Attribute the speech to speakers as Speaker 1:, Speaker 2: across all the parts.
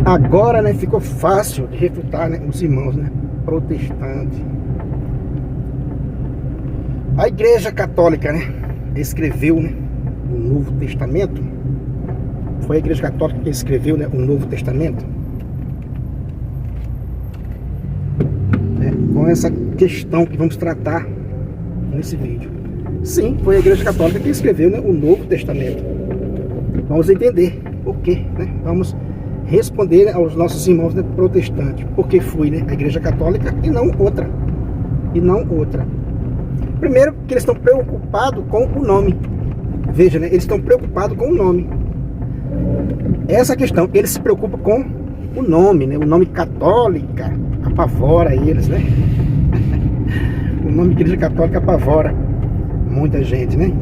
Speaker 1: Agora, né, ficou fácil de refutar, né, os irmãos, né, protestantes. A Igreja Católica, né, escreveu, né, o Novo Testamento. Foi a Igreja Católica que escreveu, né, o Novo Testamento. Com essa questão que vamos tratar nesse vídeo. Sim, foi a Igreja Católica que escreveu, né, o Novo Testamento. Vamos entender por quê, né? Vamos responder aos nossos irmãos, né, protestantes, porque foi, né, a Igreja Católica e não outra. E não outra. Primeiro, que eles estão preocupados com o nome. Veja, né, eles estão preocupados com o nome. Essa questão, eles se preocupam com o nome, né? O nome católica apavora eles, né? O nome Igreja Católica apavora muita gente, né?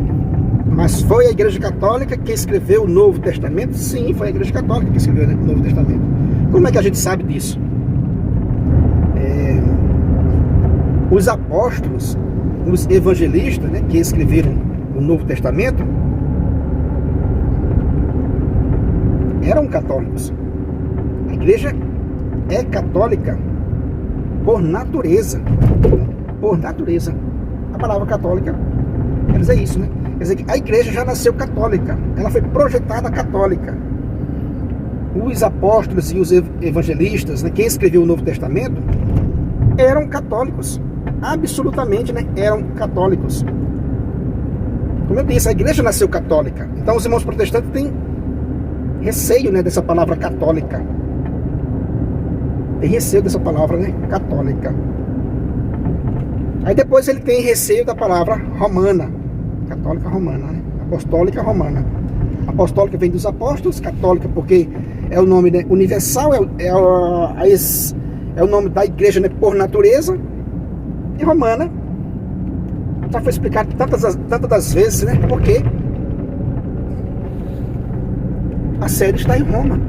Speaker 1: Mas foi a Igreja Católica que escreveu o Novo Testamento? Sim, foi a Igreja Católica que escreveu o Novo Testamento. Como é que a gente sabe disso? Os apóstolos, os evangelistas, né, que escreveram o Novo Testamento, eram católicos. A Igreja é católica por natureza. Por natureza. A palavra católica quer dizer isso, né? Quer dizer que a Igreja já nasceu católica. Ela foi projetada católica. Os apóstolos e os evangelistas, né, quem escreveu o Novo Testamento, eram católicos. Absolutamente, né, eram católicos. Como eu disse, a Igreja nasceu católica. Então os irmãos protestantes têm receio, né, dessa palavra católica. Tem receio dessa palavra, né, católica. Aí depois ele tem receio da palavra romana. Católica romana, né? Apostólica romana. Apostólica vem dos apóstolos, católica porque é o nome, né, universal, é o nome da Igreja, né, por natureza. E romana, já foi explicado tantas das vezes, né, porque a sede está em Roma.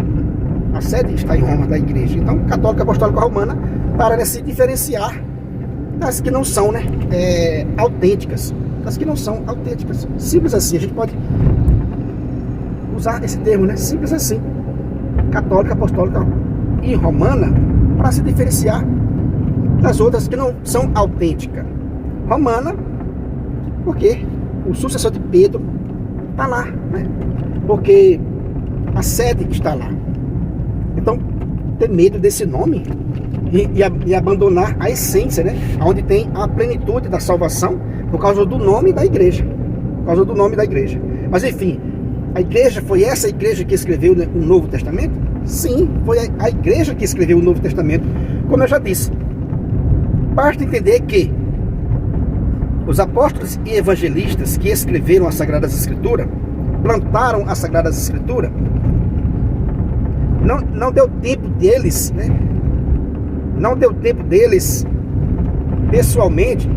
Speaker 1: A sede está em Roma da Igreja. Então, católica, apostólica romana, para, né, se diferenciar das que não são, né, autênticas. Das que não são autênticas. Simples assim. A gente pode usar esse termo, né? Simples assim. Católica, apostólica e romana, para se diferenciar das outras que não são autênticas. Romana, porque o sucessor de Pedro está lá, né? Porque a sede está lá. Então, ter medo desse nome e abandonar a essência, né? Onde tem a plenitude da salvação, por causa do nome da Igreja. Por causa do nome da Igreja. Mas enfim, a Igreja, foi essa Igreja que escreveu, né, o Novo Testamento? Sim, foi a Igreja que escreveu o Novo Testamento. Como eu já disse, basta entender que os apóstolos e evangelistas que escreveram as Sagradas Escrituras, plantaram as Sagradas Escrituras, não deu tempo deles, né? Não deu tempo deles, pessoalmente,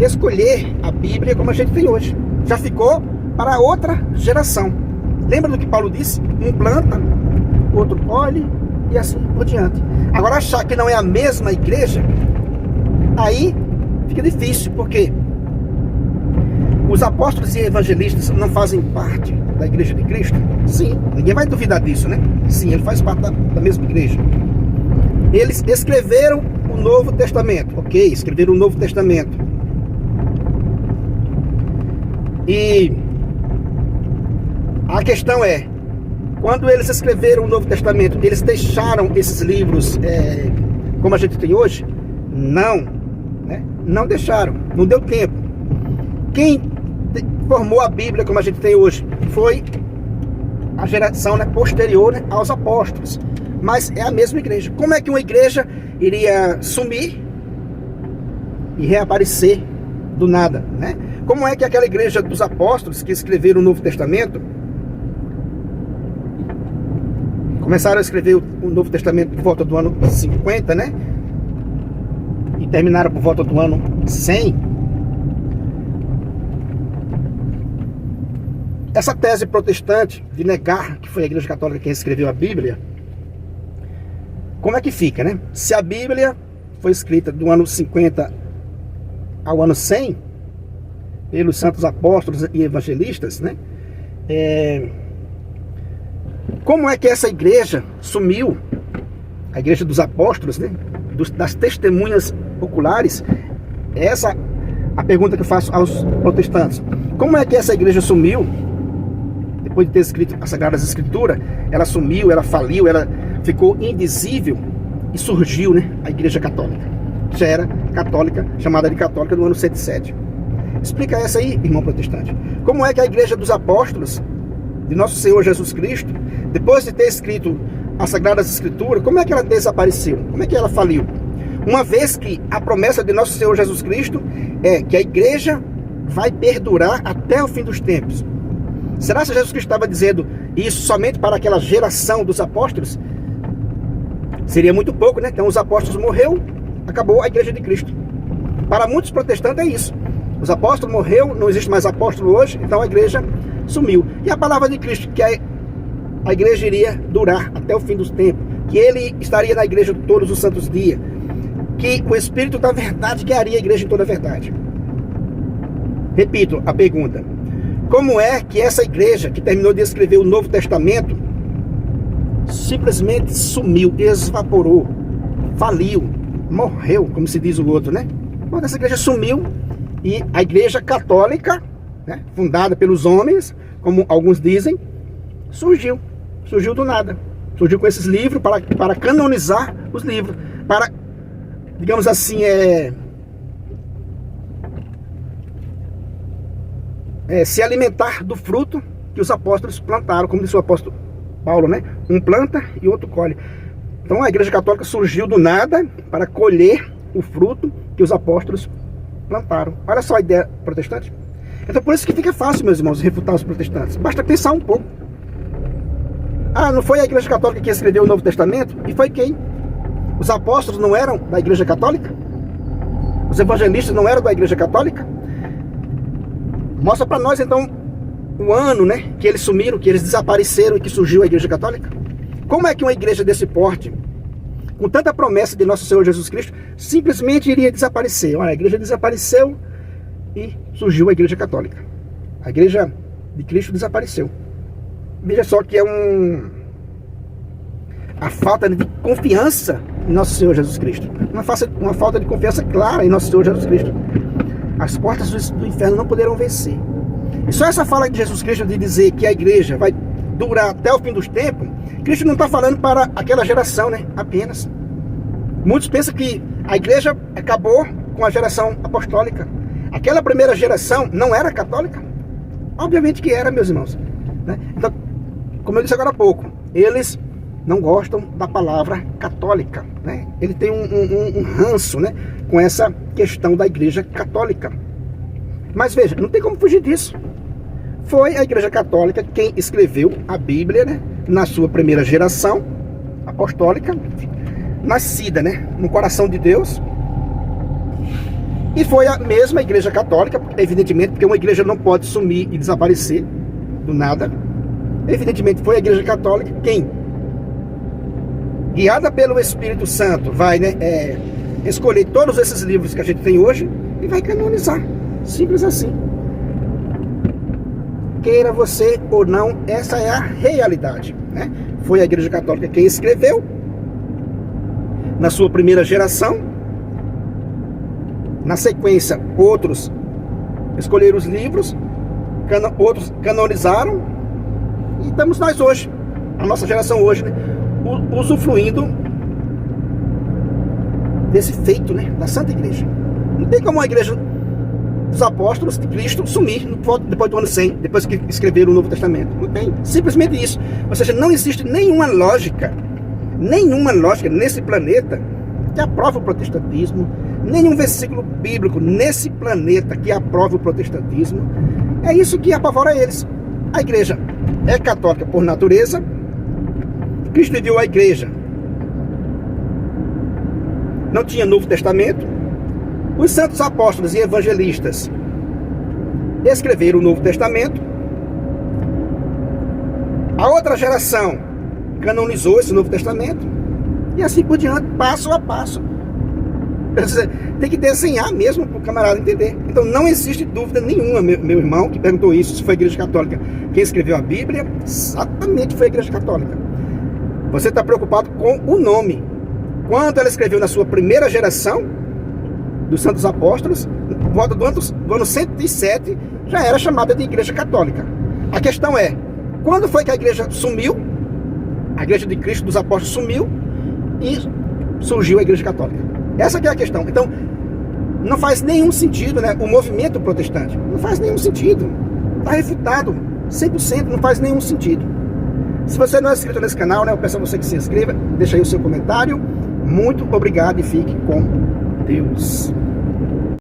Speaker 1: escolher a Bíblia como a gente tem hoje. Já ficou para outra geração. Lembra do que Paulo disse? Um planta, o outro colhe e assim por diante. Agora, achar que não é a mesma Igreja, aí fica difícil, porque os apóstolos e evangelistas não fazem parte da Igreja de Cristo? Sim, ninguém vai duvidar disso, né? Sim, ele faz parte da mesma Igreja. Eles escreveram o Novo Testamento, ok? Escreveram o Novo Testamento. E a questão é, quando eles escreveram o Novo Testamento, eles deixaram esses livros como a gente tem hoje? Não, né? Não deixaram, não deu tempo. Quem formou a Bíblia como a gente tem hoje foi a geração, né, posterior, né, aos apóstolos. Mas é a mesma Igreja. Como é que uma Igreja iria sumir e reaparecer do nada, né? Como é que aquela Igreja dos apóstolos que escreveram o Novo Testamento começaram a escrever o Novo Testamento por volta do ano 50, né? E terminaram por volta do ano 100. Essa tese protestante de negar que foi a Igreja Católica quem escreveu a Bíblia, como é que fica, né? Se a Bíblia foi escrita do ano 50 ao ano 100 pelos santos apóstolos e evangelistas, né? Como é que essa igreja sumiu? A igreja dos apóstolos, né? Das testemunhas oculares. Essa é a pergunta que eu faço aos protestantes. Como é que essa igreja sumiu? Depois de ter escrito as Sagradas Escrituras, ela sumiu, ela faliu, ela ficou invisível e surgiu, né, a Igreja Católica. Já era católica, chamada de católica no ano 107. Explica essa aí, irmão protestante. Como é que a Igreja dos Apóstolos de Nosso Senhor Jesus Cristo, depois de ter escrito as Sagradas Escrituras, como é que ela desapareceu? Como é que ela faliu? Uma vez que a promessa de Nosso Senhor Jesus Cristo é que a igreja vai perdurar até o fim dos tempos. Será que Jesus Cristo estava dizendo isso somente para aquela geração dos apóstolos? Seria muito pouco, né? Então os apóstolos morreram, acabou a igreja de Cristo. Para muitos protestantes é isso. Os apóstolos morreram, não existe mais apóstolo hoje, então a igreja sumiu. E a palavra de Cristo, que a igreja iria durar até o fim dos tempos, que ele estaria na igreja todos os santos dias, que o Espírito da verdade guiaria a igreja em toda a verdade. Repito a pergunta: como é que essa igreja que terminou de escrever o Novo Testamento simplesmente sumiu, evaporou, faliu, morreu, como se diz o outro, né? Mas essa igreja sumiu e a igreja católica, né, fundada pelos homens, como alguns dizem, surgiu do nada. Surgiu com esses livros para canonizar os livros, para, digamos assim, se alimentar do fruto que os apóstolos plantaram, como disse o apóstolo Paulo, né? Um planta e outro colhe. Então a igreja católica surgiu do nada para colher o fruto que os apóstolos plantaram. Olha só a ideia protestante. Então por isso que fica fácil, meus irmãos, refutar os protestantes. Basta pensar um pouco. Ah, não foi a igreja católica que escreveu o Novo Testamento? E foi quem? Os apóstolos não eram da igreja católica? Os evangelistas não eram da igreja católica? Mostra para nós então o ano, né, que eles sumiram, que eles desapareceram e que surgiu a igreja católica. Como é que uma igreja desse porte, com tanta promessa de nosso Senhor Jesus Cristo, simplesmente iria desaparecer? Olha, a igreja desapareceu e surgiu a igreja católica. A igreja de Cristo desapareceu. Veja só que a falta de confiança em nosso Senhor Jesus Cristo. Uma falta de confiança clara em nosso Senhor Jesus Cristo. As portas do inferno não poderão vencer. E só essa fala de Jesus Cristo de dizer que a igreja vai durar até o fim dos tempos, Cristo não está falando para aquela geração, né? Apenas. Muitos pensam que a igreja acabou com a geração apostólica. Aquela primeira geração não era católica? Obviamente que era, meus irmãos, né? Então, como eu disse agora há pouco, eles não gostam da palavra católica, né? Ele tem um ranço, né, com essa questão da igreja católica. Mas veja, não tem como fugir disso. Foi a igreja católica quem escreveu a Bíblia, né, na sua primeira geração apostólica, nascida, né, no coração de Deus. E foi a mesma igreja católica, evidentemente, porque uma igreja não pode sumir e desaparecer do nada. Evidentemente foi a igreja católica quem, guiada pelo Espírito Santo, vai, né, escolher todos esses livros que a gente tem hoje e vai canonizar. Simples assim. Queira você ou não, essa é a realidade, né? Foi a igreja católica quem escreveu na sua primeira geração. Na sequência, outros escolheram os livros, outros canonizaram, e estamos nós hoje, a nossa geração hoje, né, usufruindo desse feito, né, da Santa Igreja. Não tem como a igreja dos apóstolos de Cristo sumir depois do ano 100, depois que escreveram o Novo Testamento. Não tem, simplesmente isso. Ou seja, não existe nenhuma lógica nesse planeta que aprove o protestantismo, nenhum versículo bíblico nesse planeta que aprove o protestantismo. É isso que apavora eles. A igreja é católica por natureza. Cristo enviou a igreja. Não tinha Novo Testamento. Os santos apóstolos e evangelistas escreveram o Novo Testamento. A outra geração canonizou esse Novo Testamento. E assim por diante, passo a passo. Tem que desenhar mesmo para o camarada entender. Então não existe dúvida nenhuma, meu irmão que perguntou isso, se foi a Igreja Católica quem escreveu a Bíblia, exatamente foi a Igreja Católica. Você está preocupado com o nome. Quando ela escreveu na sua primeira geração dos Santos Apóstolos, volta do ano 107, já era chamada de Igreja Católica. A questão é, quando foi que a igreja sumiu? A Igreja de Cristo dos Apóstolos sumiu e surgiu a Igreja Católica. Essa que é a questão. Então, não faz nenhum sentido, né, o movimento protestante. Não faz nenhum sentido. Está refutado. 100% não faz nenhum sentido. Se você não é inscrito nesse canal, né, eu peço a você que se inscreva. Deixa aí o seu comentário. Muito obrigado e fique com Deus.